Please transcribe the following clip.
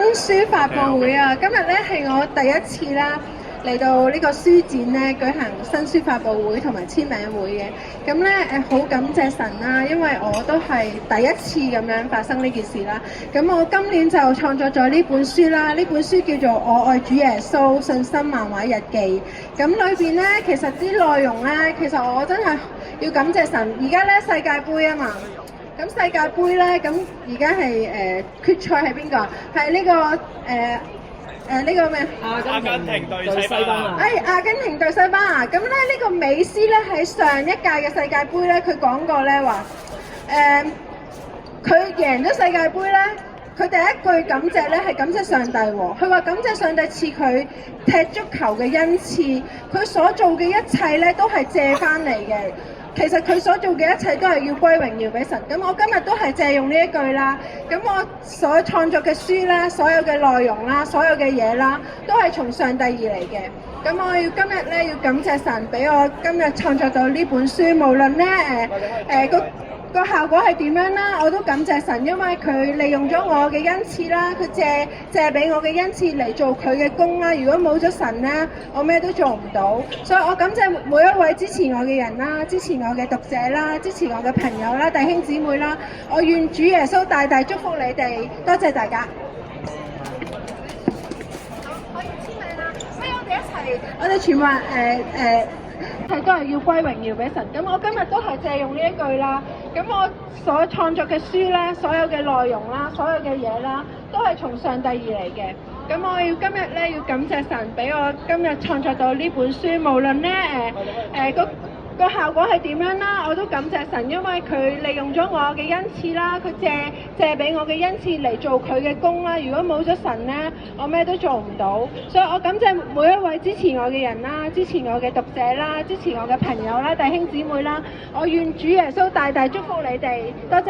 新書發佈會啊！今日咧係我第一次啦嚟到呢個書展咧舉行新書發佈會同埋簽名會嘅。咁咧好感謝神啦，因為我都係第一次咁樣發生呢件事啦。咁我今年就創作咗呢本書啦，呢本書叫做《我愛主耶穌信心漫畫日記》。咁裏邊咧其實啲內容咧，其實我真係要感謝神。而家咧世界盃啊嘛。咁世界盃咧，咁而家係決賽係邊個？係呢個呢個咩？阿根廷對西班牙。阿根廷對西班牙。咁咧呢個美斯咧喺上一屆嘅世界盃咧，佢講過咧話，佢贏咗世界盃咧，佢第一句感謝咧係感謝上帝喎。佢話感謝上帝賜佢踢足球嘅恩賜，佢所做嘅一切咧都係借翻嚟嘅。其實佢所做嘅一切都係要歸榮耀俾神。咁我今日都係借用呢一句啦。咁我所創作嘅書啦，所有嘅內容啦，所有嘅嘢啦，都係從上帝而嚟嘅。咁我要今日咧要感謝神俾我今日創作到呢本書，無論咧個效果係點樣啦，我都感謝神，因為佢利用咗我嘅恩賜啦，佢借俾我嘅恩賜嚟做佢嘅工啦。如果冇咗神咧，我咩都做唔到。所以我感謝每一位支持我嘅人啦，支持我嘅讀者啦，支持我嘅朋友啦、弟兄姊妹啦。我願主耶穌大大祝福你哋，多謝大家。好，可以簽名啦。不如我哋一齊，我哋全部人係都係要歸榮耀俾神。咁我今日都係借用呢一句啦。咁我所創作嘅書啦，所有嘅內容啦，所有嘅嘢啦，都係從上帝而嚟嘅。咁我要今日咧要感謝神俾我今日創作到呢本書，無論咧個效果係點樣啦，我都感謝神，因為佢利用咗我嘅恩賜啦，佢借俾我嘅恩賜嚟做佢嘅工啦。如果冇咗神咧，我咩都做唔到。所以我感謝每一位支持我嘅人啦，支持我嘅讀者啦，支持我嘅朋友啦、弟兄姊妹啦。我願主耶穌大大祝福你哋，多謝。